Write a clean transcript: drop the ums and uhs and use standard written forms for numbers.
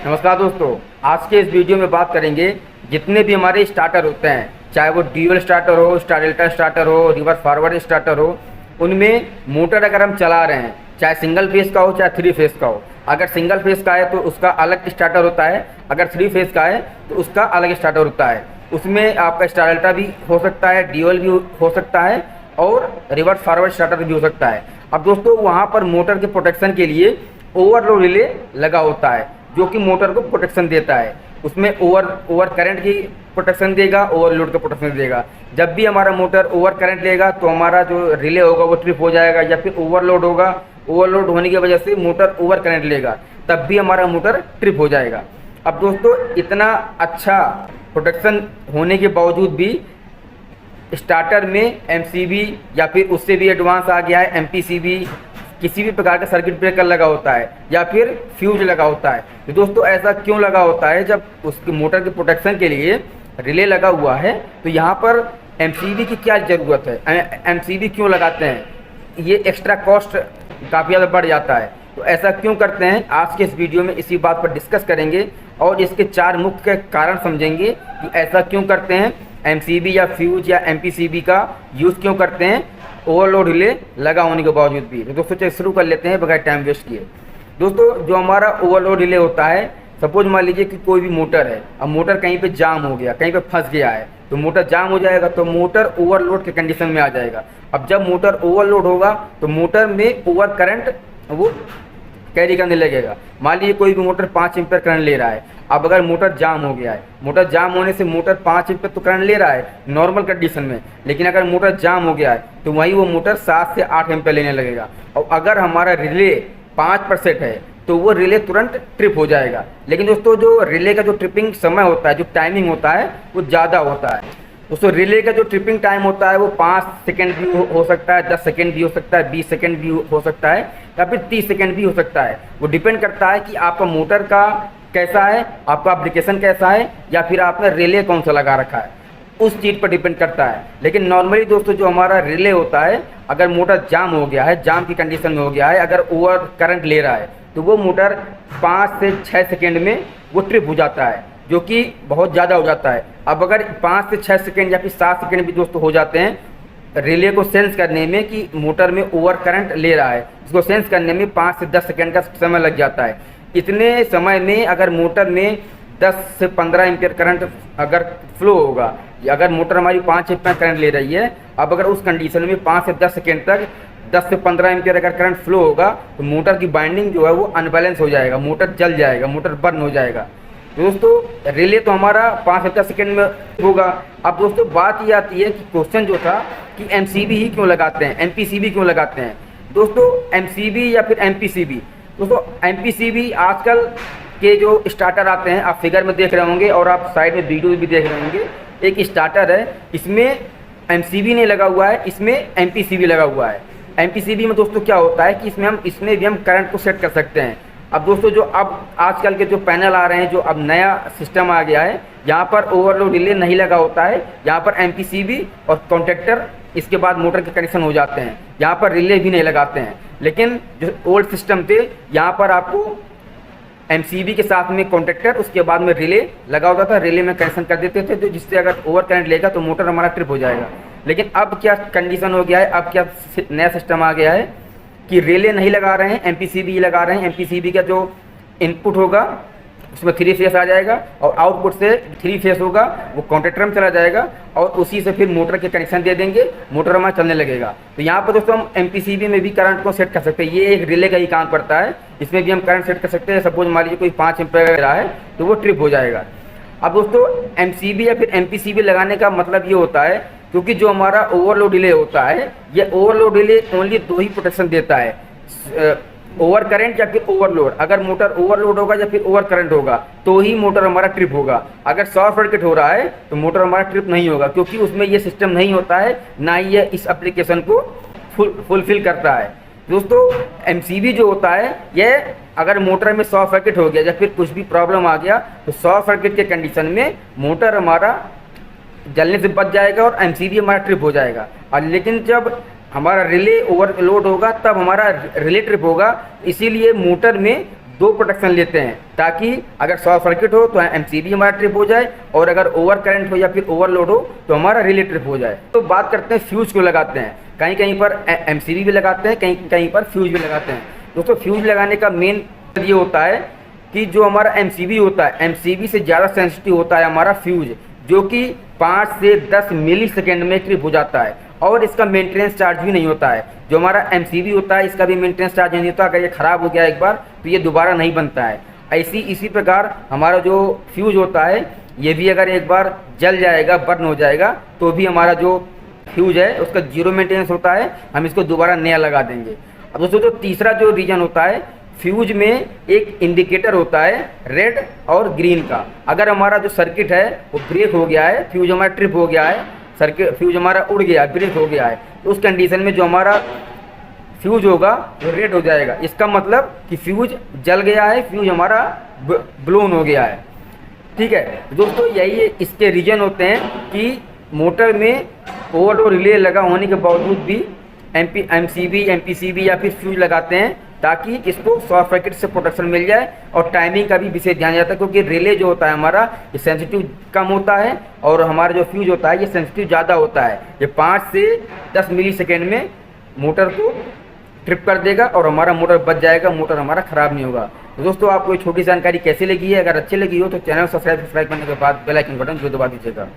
नमस्कार दोस्तों, आज के इस वीडियो में बात करेंगे जितने भी हमारे स्टार्टर होते हैं, चाहे वो ड्यूअल स्टार्टर हो, स्टार डेल्टा स्टार्टर हो, रिवर्स फॉरवर्ड स्टार्टर हो, उनमें मोटर अगर हम चला रहे हैं, चाहे सिंगल फेस का हो चाहे थ्री फेस का हो। अगर सिंगल फेस का है तो उसका अलग स्टार्टर होता है, अगर थ्री फेस का है तो उसका अलग स्टार्टर होता है। उसमें आपका स्टार डेल्टा भी हो सकता है, ड्यूअल भी हो सकता है और रिवर्स फॉरवर्ड स्टार्टर भी हो सकता है। अब दोस्तों वहाँ पर मोटर के प्रोटेक्शन के लिए ओवरलोड रिले लगा होता है जो कि मोटर को प्रोटेक्शन देता है। उसमें ओवर करंट की प्रोटेक्शन देगा, ओवरलोड का प्रोटेक्शन देगा। जब भी हमारा मोटर ओवर करंट लेगा तो हमारा जो रिले होगा वो ट्रिप हो जाएगा, या फिर ओवरलोड होगा, ओवरलोड होने की वजह से मोटर ओवर करंट लेगा, तब भी हमारा मोटर ट्रिप हो जाएगा। अब दोस्तों इतना अच्छा प्रोटेक्शन होने के बावजूद भी स्टार्टर में एमसीबी या फिर उससे भी एडवांस आ गया है एमपीसीबी, किसी भी प्रकार का सर्किट ब्रेकर लगा होता है या फिर फ्यूज लगा होता है। तो दोस्तों ऐसा क्यों लगा होता है? जब उसकी मोटर के प्रोटेक्शन के लिए रिले लगा हुआ है तो यहाँ पर एमसीबी की क्या ज़रूरत है, एमसीबी क्यों लगाते हैं? ये एक्स्ट्रा कॉस्ट काफ़ी ज़्यादा बढ़ जाता है। तो ऐसा क्यों करते हैं, आज के इस वीडियो में इसी बात पर डिस्कस करेंगे और इसके 4 मुख्य कारण समझेंगे कि ऐसा क्यों करते हैं, एमसीबी या फ्यूज या एमपीसीबी का यूज़ क्यों करते हैं ओवरलोड रिले लगा होने के बावजूद भी। तो दोस्तों चलिए शुरू कर लेते हैं बगैर टाइम वेस्ट किए। दोस्तों जो हमारा ओवरलोड रिले होता है, सपोज मान लीजिए कि कोई भी मोटर है, अब मोटर कहीं पे जाम हो गया, कहीं पे फंस गया है, तो मोटर जाम हो जाएगा तो मोटर ओवरलोड के कंडीशन में आ जाएगा। अब जब मोटर ओवरलोड होगा तो मोटर में ओवर करंट वो कैरी करने लगेगा। मान लीजिए कोई भी मोटर 5 एम्पीयर करंट ले रहा है, अब अगर मोटर जाम हो गया है, मोटर जाम होने से मोटर 5 एम्पीयर तो करंट ले रहा है नॉर्मल कंडीशन में, लेकिन अगर मोटर जाम हो गया है तो वहीं वो मोटर 7 से 8 एम्पीयर लेने लगेगा। और अगर हमारा रिले 5% है तो वो रिले तुरंत ट्रिप हो जाएगा। लेकिन दोस्तों जो रिले का जो ट्रिपिंग समय होता है, जो टाइमिंग होता है, वो ज़्यादा होता है। दोस्तों रिले का जो ट्रिपिंग टाइम होता है वो 5 सेकेंड भी हो सकता है, 10 सेकेंड भी हो सकता है, 20 सेकेंड भी हो सकता है, या फिर 30 सेकेंड भी हो सकता है। वो डिपेंड करता है कि आपका मोटर का कैसा है, आपका एप्लीकेशन कैसा है, या फिर आपने रिले कौन सा लगा रखा है, उस चीज़ पर डिपेंड करता है। लेकिन नॉर्मली दोस्तों जो हमारा रिले होता है, अगर मोटर जाम हो गया है, जाम की कंडीशन में हो गया है, अगर ओवर करंट ले रहा है तो वो मोटर 5 से 6 सेकेंड में वो ट्रिप हो जाता है, जो कि बहुत ज़्यादा हो जाता है। अब अगर 5 से 6 सेकेंड या फिर 7 सेकेंड भी दोस्तों हो जाते हैं रिले को सेंस करने में कि मोटर में ओवर करंट ले रहा है, इसको सेंस करने में 5 से 10 सेकेंड का समय लग जाता है। इतने समय में अगर मोटर में 10 से 15 एम्पीयर करंट अगर फ्लो होगा, अगर मोटर हमारी 5 एम्पीयर करंट ले रही है, अब अगर उस कंडीशन में 5 से 10 सेकेंड तक 10 से 15 एम्पीयर अगर करंट फ्लो होगा तो मोटर की बाइंडिंग जो है वो अनबैलेंस हो जाएगा, मोटर जल जाएगा, मोटर बर्न हो जाएगा। दोस्तों रिले तो हमारा 5 से 10 सेकेंड में होगा। अब दोस्तों बात ये आती है कि क्वेश्चन जो था कि एमसीबी ही क्यों लगाते हैं, एमपीसीबी क्यों लगाते हैं। दोस्तों एमसीबी या फिर एमपीसीबी, दोस्तों एमपीसीबी आजकल के जो स्टार्टर आते हैं, आप फिगर में देख रहे होंगे और आप साइड में वीडियो भी देख रहे होंगे। एक स्टार्टर है, इसमें एमसीबी नहीं लगा हुआ है, इसमें एमपीसीबी लगा हुआ है। एमपीसीबी में दोस्तों क्या होता है कि इसमें भी हम करंट को सेट कर सकते हैं। अब दोस्तों जो अब आजकल के जो पैनल आ रहे हैं, जो अब नया सिस्टम आ गया है, यहाँ पर ओवरलोड रिले नहीं लगा होता है, यहाँ पर एमपीसीबी और कॉन्टेक्टर इसके बाद मोटर के कनेक्शन हो जाते हैं, यहाँ पर रिले भी नहीं लगाते हैं। लेकिन जो ओल्ड सिस्टम थे, यहाँ पर आपको एमसीबी के साथ में कॉन्टेक्टर, उसके बाद में रिले लगा होता था, रिले में कनेक्शन कर देते थे, तो जिससे अगर ओवर करंट लेगा तो मोटर हमारा ट्रिप हो जाएगा। लेकिन अब क्या कंडीशन हो गया है, अब क्या नया सिस्टम आ गया है कि रिले नहीं लगा रहे हैं, एमपीसीबी लगा रहे हैं। एमपीसीबी का जो इनपुट होगा उसमें 3 फेस आ जाएगा और आउटपुट से 3 फेस होगा, वो कॉन्टेक्टर में चला जाएगा और उसी से फिर मोटर के कनेक्शन दे देंगे, मोटर हमारा चलने लगेगा। तो यहाँ पर दोस्तों हम एमपीसीबी में भी करंट को सेट कर सकते हैं, ये एक रिले का ही काम पड़ता है, इसमें भी हम करंट सेट कर सकते हैं। सपोज मान लीजिए कोई 5 एम्पीयर रहा है तो वो ट्रिप हो जाएगा। अब दोस्तों एमसीबी या फिर एमपीसीबी लगाने का मतलब ये होता है, क्योंकि जो हमारा ओवरलोड रिले होता है, ये ओवरलोड रिले ओनली 2 ही प्रोटेक्शन देता है, ओवर करंट या फिर ओवरलोड। अगर मोटर ओवरलोड होगा या फिर ओवर करंट होगा तो ही मोटर हमारा ट्रिप होगा। अगर शॉर्ट सर्किट हो रहा है तो मोटर हमारा ट्रिप नहीं होगा, क्योंकि उसमें ये सिस्टम नहीं होता है, ना ही ये इस एप्लीकेशन को फुलफिल करता है। दोस्तों एमसीबी जो होता है, ये अगर मोटर में शॉर्ट सर्किट हो गया या फिर कुछ भी प्रॉब्लम आ गया तो शॉर्ट सर्किट के कंडीशन में मोटर हमारा जलने से बच जाएगा और एमसीबी हमारा ट्रिप हो जाएगा। और लेकिन जब हमारा रिले ओवरलोड होगा तब हमारा रिले ट्रिप होगा। इसीलिए मोटर में दो प्रोटेक्शन लेते हैं, ताकि अगर शॉर्ट सर्किट हो तो एमसीबी हमारा ट्रिप हो जाए, और अगर ओवर करंट हो या फिर ओवरलोड हो तो हमारा रिले ट्रिप हो जाए। तो बात करते हैं फ्यूज को लगाते हैं। कहीं कहीं पर एमसीबी भी लगाते हैं, कहीं कहीं पर फ्यूज भी लगाते हैं। दोस्तों फ्यूज लगाने का मेन ये होता है कि जो हमारा एमसीबी होता है, एमसीबी से ज़्यादा सेंसिटिव होता है हमारा फ्यूज, जो कि 5 से 10 मिली सेकेंड में ट्रिप हो जाता है, और इसका मेंटेनेंस चार्ज भी नहीं होता है। जो हमारा एमसीबी होता है इसका भी मेंटेनेंस चार्ज नहीं होता। अगर ये ख़राब हो गया एक बार तो ये दोबारा नहीं बनता है। इसी प्रकार हमारा जो फ्यूज होता है ये भी अगर एक बार जल जाएगा, बर्न हो जाएगा, तो भी हमारा जो फ्यूज है उसका जीरो मेंटेनेंस होता है, हम इसको दोबारा नया लगा देंगे। अब दोस्तों जो तीसरा जो रीजन होता है, फ्यूज में एक इंडिकेटर होता है रेड और ग्रीन का। अगर हमारा जो सर्किट है वो ब्रेक हो गया है, फ्यूज हमारा ट्रिप हो गया है, सर्किट फ्यूज हमारा उड़ गया है, ब्रेक हो गया है, तो उस कंडीशन में जो हमारा फ्यूज होगा वो रेड हो जाएगा। इसका मतलब कि फ्यूज जल गया है, फ्यूज हमारा ब्लोन हो गया है। ठीक है दोस्तों, यही इसके रीजन होते हैं कि मोटर में ओवरलोड रिले लगा होने के बावजूद भी एमसीबी, एमपीसीबी या फिर फ्यूज लगाते हैं, ताकि इसको शॉर्ट सर्किट से प्रोटेक्शन मिल जाए। और टाइमिंग का भी विशेष ध्यान जाता है, क्योंकि रिले जो होता है हमारा ये सेंसिटिव कम होता है, और हमारा जो फ्यूज होता है ये सेंसिटिव ज़्यादा होता है। ये 5 से 10 मिली सेकेंड में मोटर को ट्रिप कर देगा और हमारा मोटर बच जाएगा, मोटर हमारा ख़राब नहीं होगा। तो दोस्तों आपको ये छोटी जानकारी कैसी लगी है? अगर अच्छी लगी हो तो चैनल सब्सक्राइब करने के बाद बेल आइकन बटन जो दबा दीजिएगा।